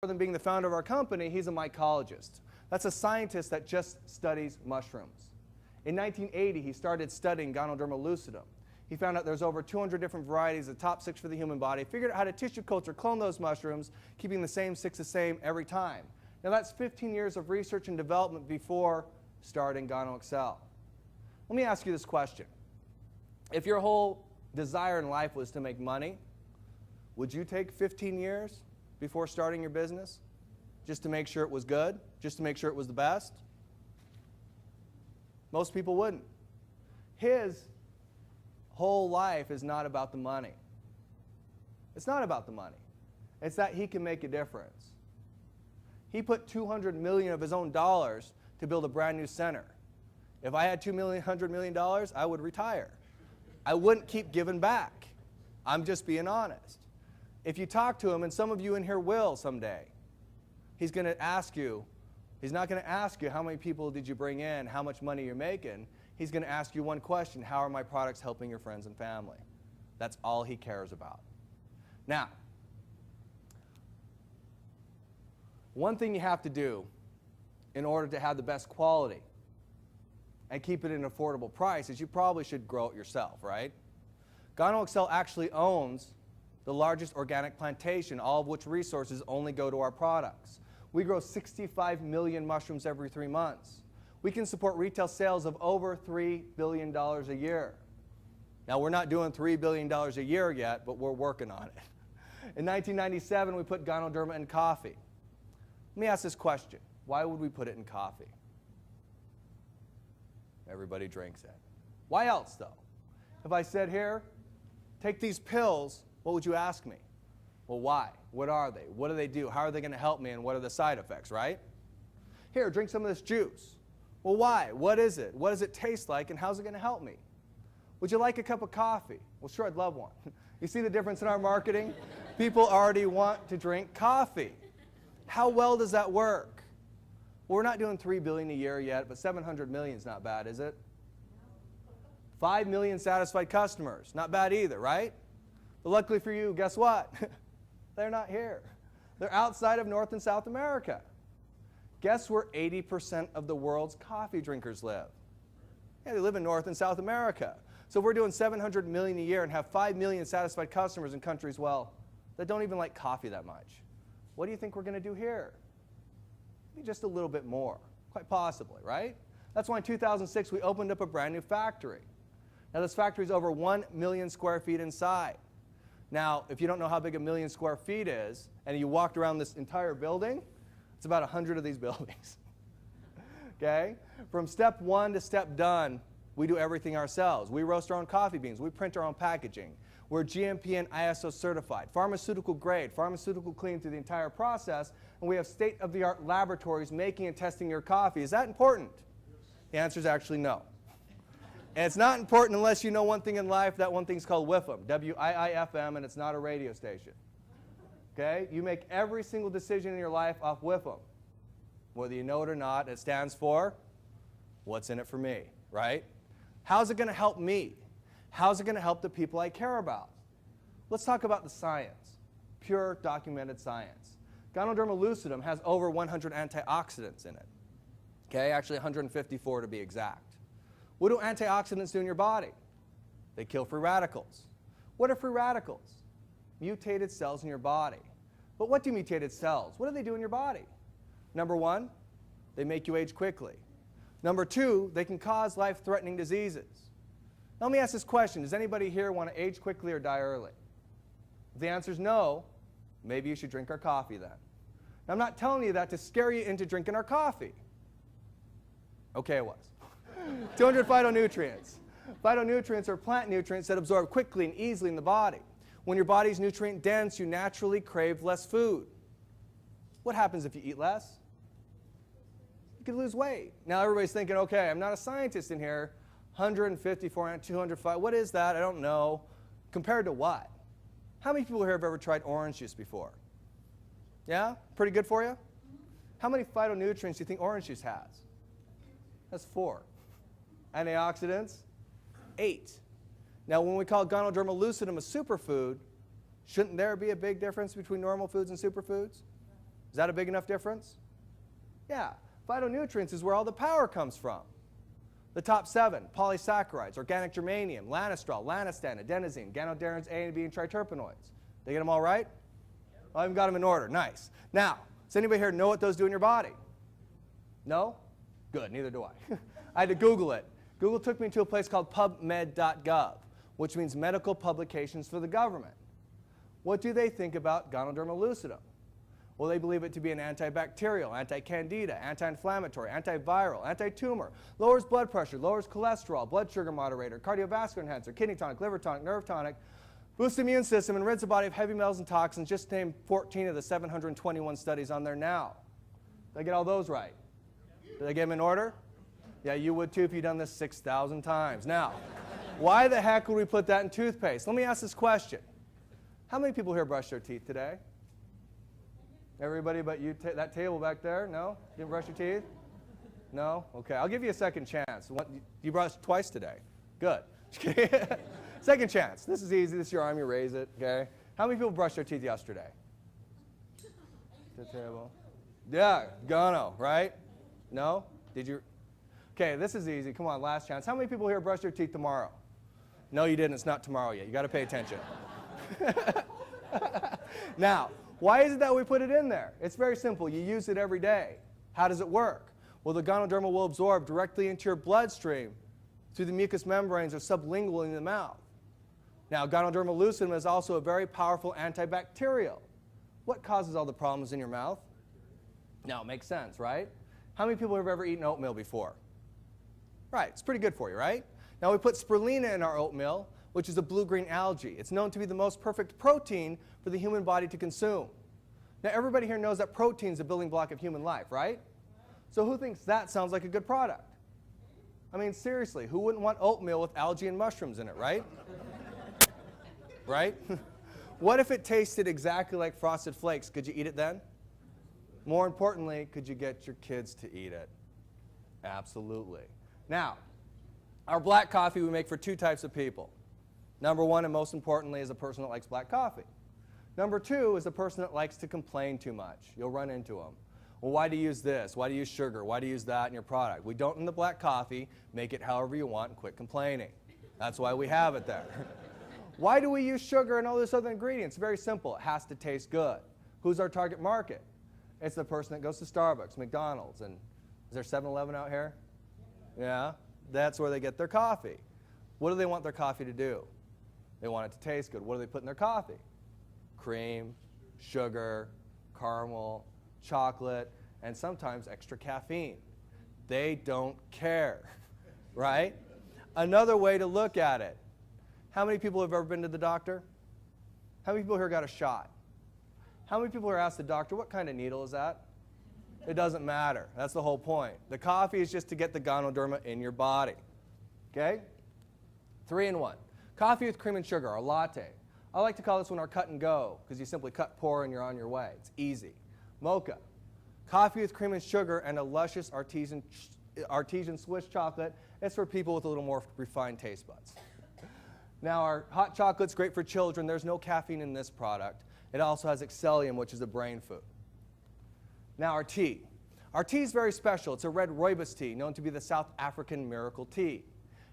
More than being the founder of our company, he's a mycologist. That's a scientist that just studies mushrooms. In 1980, he started studying Gano lucidum. He found out there's over 200 different varieties, the top 6 for the human body, figured out how to tissue culture, clone those mushrooms, keeping the same 6 the same every time. Now that's 15 years of research and development before starting Gano Excel. Let me ask you this question. If your whole desire in life was to make money, would you take 15 years before starting your business just to make sure it was good, just to make sure it was the best? Most people wouldn't. His whole life is not about the money. It's not about the money. It's that he can make a difference. He put $200 million of his own dollars to build a brand new center. If I had $100 million, I would retire. I wouldn't keep giving back. I'm just being honest. If you talk to him, and some of you in here will someday, he's going to ask you, he's not going to ask you how many people did you bring in, how much money you're making. He's going to ask you one question: how are my products helping your friends and family? That's all he cares about. Now, one thing you have to do in order to have the best quality and keep it at an affordable price is you probably should grow it yourself, right? Gano Excel actually owns the largest organic plantation, all of which resources only go to our products. We grow 65 million mushrooms every 3 months. We can support retail sales of over $3 billion a year. Now, we're not doing $3 billion a year yet, but we're working on it. In 1997, we put Ganoderma in coffee. Let me ask this question. Why would we put it in coffee? Everybody drinks it. Why else, though? If I said, here, take these pills, what would you ask me? Well, why? What are they? What do they do? How are they going to help me? And what are the side effects, right? Here, drink some of this juice. Well, why? What is it? What does it taste like? And how's it going to help me? Would you like a cup of coffee? Well, sure, I'd love one. You see the difference in our marketing? People already want to drink coffee. How well does that work? Well, we're not doing $3 billion a year yet, but $700 million is not bad, is it? 5 million satisfied customers. Not bad either, right? But luckily for you, guess what? They're not here. They're outside of North and South America. Guess where 80% of the world's coffee drinkers live? Yeah, they live in North and South America. So we're doing $700 million a year and have 5 million satisfied customers in countries, well, that don't even like coffee that much. What do you think we're going to do here? Maybe just a little bit more, quite possibly, right? That's why in 2006 we opened up a brand new factory. Now this factory is over 1 million square feet inside. Now, if you don't know how big 1 million square feet is, and you walked around this entire building, it's about 100 of these buildings. Okay? From step 1 to step done, we do everything ourselves. We roast our own coffee beans. We print our own packaging. We're GMP and ISO certified, pharmaceutical grade, pharmaceutical clean through the entire process, and we have state-of-the-art laboratories making and testing your coffee. Is that important? The answer is actually no. And it's not important unless you know one thing in life. That one thing's called WIFM, W-I-I-F-M, and it's not a radio station. Okay? You make every single decision in your life off WIFM. Whether you know it or not, it stands for what's in it for me, right? How's it going to help me? How's it going to help the people I care about? Let's talk about the science, pure documented science. Ganoderma lucidum has over 100 antioxidants in it. Okay, actually 154 to be exact. What do antioxidants do in your body? They kill free radicals. What are free radicals? Mutated cells in your body. But what do mutated cells? What do they do in your body? Number 1, they make you age quickly. Number 2, they can cause life-threatening diseases. Now let me ask this question. Does anybody here want to age quickly or die early? If the answer is no, maybe you should drink our coffee then. Now, I'm not telling you that to scare you into drinking our coffee. Okay, it was. 200 phytonutrients. Phytonutrients are plant nutrients that absorb quickly and easily in the body. When your body's nutrient dense, you naturally crave less food. What happens if you eat less? You could lose weight. Now everybody's thinking, okay, I'm not a scientist in here. 154, 205, what is that? I don't know. Compared to what? How many people here have ever tried orange juice before? Yeah? Pretty good for you? How many phytonutrients do you think orange juice has? That's 4. Antioxidants? 8. Now, when we call Ganoderma lucidum a superfood, shouldn't there be a big difference between normal foods and superfoods? Is that a big enough difference? Yeah. Phytonutrients is where all the power comes from. The top 7, polysaccharides, organic germanium, lanostrol, lanistan, adenosine, ganoderins, A and B, and triterpenoids. They get them all right? I haven't got them in order. Nice. Now, does anybody here know what those do in your body? No? Good, neither do I. I had to Google it. Google took me to a place called pubmed.gov, which means medical publications for the government. What do they think about Ganoderma lucidum? Well, they believe it to be an antibacterial, anti-candida, anti-inflammatory, antiviral, anti-tumor, lowers blood pressure, lowers cholesterol, blood sugar moderator, cardiovascular enhancer, kidney tonic, liver tonic, nerve tonic, boosts the immune system, and rids the body of heavy metals and toxins. Just name 14 of the 721 studies on there now. Did I get all those right? Did I get them in order? Yeah, you would too if you'd done this 6,000 times. Now, why the heck would we put that in toothpaste? Let me ask this question. How many people here brush their teeth today? Everybody but you, that table back there? No? You didn't brush your teeth? No? Okay, I'll give you a second chance. You brushed twice today. Good. Second chance. This is easy. This is your arm. You raise it. Okay. How many people brushed their teeth yesterday? The table. Yeah, Gano, right? No? Did you? Okay, this is easy. Come on, last chance. How many people here brush their teeth tomorrow? No, you didn't. It's not tomorrow yet. You got to pay attention. Now, why is it that we put it in there? It's very simple. You use it every day. How does it work? Well, the Ganoderma will absorb directly into your bloodstream through the mucous membranes or sublingually in the mouth. Now, Ganoderma lucidum is also a very powerful antibacterial. What causes all the problems in your mouth? Now, it makes sense, right? How many people have ever eaten oatmeal before? Right, it's pretty good for you, right? Now, we put spirulina in our oatmeal, which is a blue-green algae. It's known to be the most perfect protein for the human body to consume. Now, everybody here knows that protein is the building block of human life, right? So who thinks that sounds like a good product? I mean, seriously, who wouldn't want oatmeal with algae and mushrooms in it, right? Right? What if it tasted exactly like Frosted Flakes? Could you eat it then? More importantly, could you get your kids to eat it? Absolutely. Now, our black coffee we make for 2 types of people. Number 1, and most importantly, is a person that likes black coffee. Number 2 is a person that likes to complain too much. You'll run into them. Well, why do you use this? Why do you use sugar? Why do you use that in your product? We don't in the black coffee. Make it however you want and quit complaining. That's why we have it there. Why do we use sugar and all those other ingredients? Very simple. It has to taste good. Who's our target market? It's the person that goes to Starbucks, McDonald's, and is there 7-Eleven out here? Yeah, that's where they get their coffee. What do they want their coffee to do? They want it to taste good. What do they put in their coffee? Cream, sugar, caramel, chocolate, and sometimes extra caffeine. They don't care, right? Another way to look at it. How many people have ever been to the doctor? How many people here got a shot? How many people here asked the doctor, what kind of needle is that? It doesn't matter. That's the whole point. The coffee is just to get the Ganoderma in your body. Okay? 3-in-1. Coffee with cream and sugar, or latte. I like to call this one our cut and go, because you simply cut, pour, and you're on your way. It's easy. Mocha. Coffee with cream and sugar and a luscious artisan Swiss chocolate. It's for people with a little more refined taste buds. Now, our hot chocolate's great for children. There's no caffeine in this product. It also has excellium, which is a brain food. Now, our tea. Our tea is very special. It's a red rooibos tea, known to be the South African miracle tea.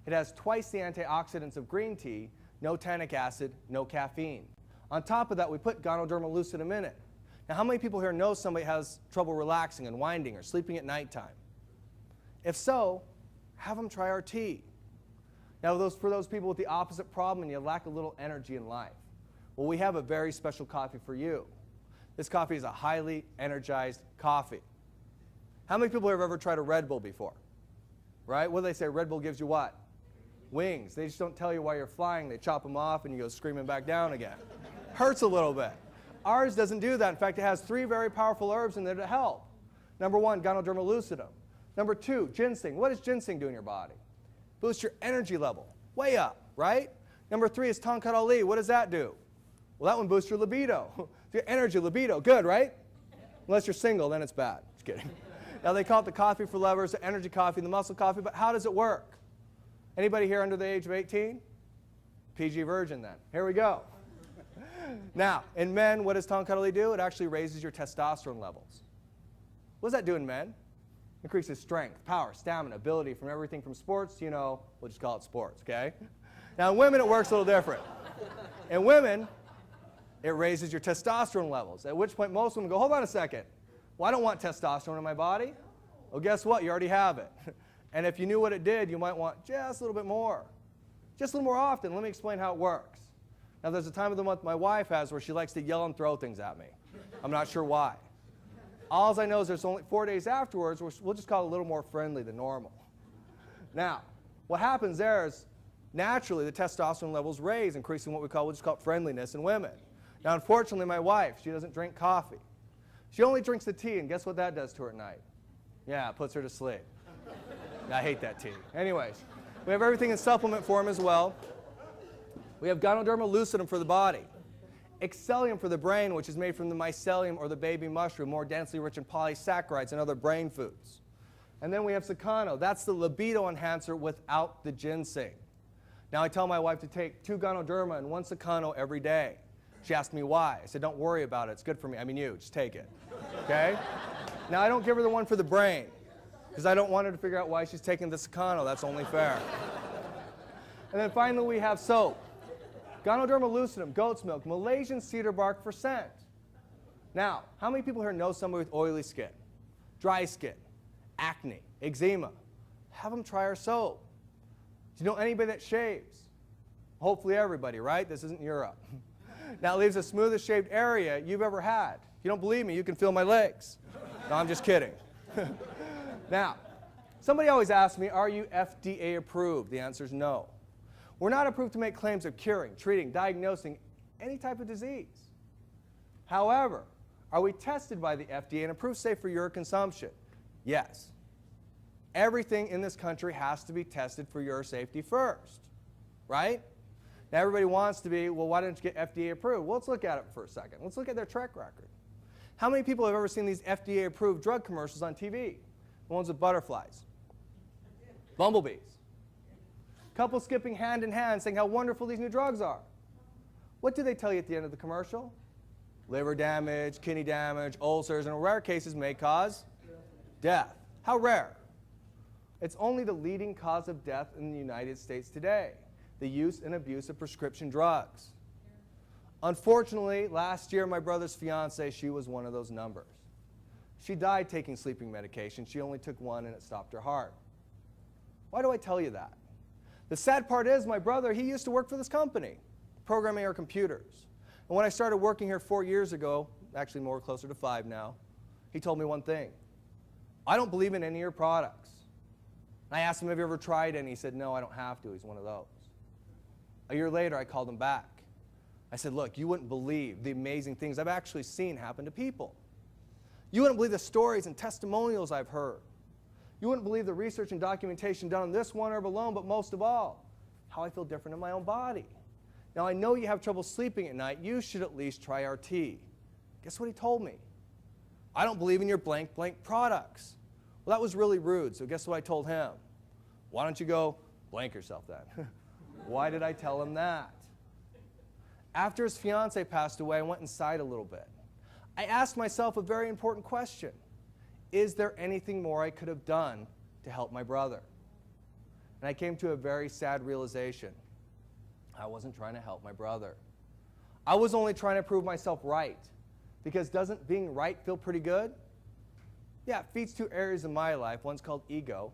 It has twice the antioxidants of green tea, no tannic acid, no caffeine. On top of that, we put Ganoderma lucidum in it. Now, how many people here know somebody has trouble relaxing and winding or sleeping at nighttime? If so, have them try our tea. Now, for those people with the opposite problem and you lack a little energy in life, well, we have a very special coffee for you. This coffee is a highly energized coffee. How many people have ever tried a Red Bull before? Right? What do they say? Red Bull gives you what? Wings. They just don't tell you why you're flying. They chop them off and you go screaming back down again. Hurts a little bit. Ours doesn't do that. In fact, it has 3 very powerful herbs in there to help. Number 1, Ganoderma lucidum. Number 2, ginseng. What does ginseng do in your body? Boosts your energy level. Way up, right? Number 3 is Tonkat Ali. What does that do? Well, that one boosts your libido. Your energy, libido. Good, right? Unless you're single, then it's bad. Just kidding. Now, they call it the coffee for lovers, the energy coffee, the muscle coffee, but how does it work? Anybody here under the age of 18? PG virgin then. Here we go. Now, in men, what does tongue cuddly do? It actually raises your testosterone levels. What does that do in men? Increases strength, power, stamina, ability from everything from sports to, we'll just call it sports, okay? Now, in women, it works a little different. In women, it raises your testosterone levels, at which point most women go, hold on a second. Well, I don't want testosterone in my body. Well, guess what? You already have it. And if you knew what it did, you might want just a little bit more. Just a little more often. Let me explain how it works. Now, there's a time of the month my wife has where she likes to yell and throw things at me. I'm not sure why. All I know is there's only 4 days afterwards, we'll just call it a little more friendly than normal. Now, what happens there is naturally the testosterone levels raise, increasing what we'll just call it friendliness in women. Now, unfortunately, my wife, she doesn't drink coffee. She only drinks the tea, and guess what that does to her at night? Yeah, it puts her to sleep. I hate that tea. Anyways, we have everything in supplement form as well. We have Gano lucidum for the body, Excellium for the brain, which is made from the mycelium or the baby mushroom, more densely rich in polysaccharides and other brain foods. And then we have Sakano. That's the libido enhancer without the ginseng. Now, I tell my wife to take 2 Ganoderma and 1 Sakano every day. She asked me why. I said, don't worry about it. It's good for me. I mean you. Just take it. Okay? Now, I don't give her the one for the brain because I don't want her to figure out why she's taking the Sakano. That's only fair. And then finally, we have soap. Ganoderma lucidum, goat's milk, Malaysian cedar bark for scent. Now, how many people here know somebody with oily skin, dry skin, acne, eczema? Have them try our soap. Do you know anybody that shaves? Hopefully everybody, right? This isn't Europe. Now, it leaves the smoothest shaved area you've ever had. If you don't believe me, you can feel my legs. No, I'm just kidding. Now, somebody always asks me, are you FDA approved? The answer is no. We're not approved to make claims of curing, treating, diagnosing any type of disease. However, are we tested by the FDA and approved safe for your consumption? Yes. Everything in this country has to be tested for your safety first, right? Now, everybody wants to be, well, why don't you get FDA approved? Well, let's look at it for a second. Let's look at their track record. How many people have ever seen these FDA approved drug commercials on TV? The ones with butterflies, bumblebees, couples skipping hand in hand saying how wonderful these new drugs are. What do they tell you at the end of the commercial? Liver damage, kidney damage, ulcers, and in rare cases may cause death. How rare? It's only the leading cause of death in the United States today, the use and abuse of prescription drugs. Unfortunately, last year, my brother's fiance, she was one of those numbers. She died taking sleeping medication. She only took one and it stopped her heart. Why do I tell you that? The sad part is my brother, he used to work for this company, programming our computers. And when I started working here 4 years ago, actually more closer to 5 now, he told me one thing. I don't believe in any of your products. And I asked him, have you ever tried any? He said, no, I don't have to. He's one of those. A year later, I called him back. I said, look, you wouldn't believe the amazing things I've actually seen happen to people. You wouldn't believe the stories and testimonials I've heard. You wouldn't believe the research and documentation done on this one herb alone, but most of all, how I feel different in my own body. Now, I know you have trouble sleeping at night. You should at least try our tea. Guess what he told me? I don't believe in your blank, blank products. Well, that was really rude, so guess what I told him? Why don't you go blank yourself then? Why did I tell him that? After his fiance passed away, I went inside a little bit. I asked myself a very important question. Is there anything more I could have done to help my brother? And I came to a very sad realization. I wasn't trying to help my brother. I was only trying to prove myself right. Because doesn't being right feel pretty good? Yeah, it feeds 2 areas of my life. One's called ego,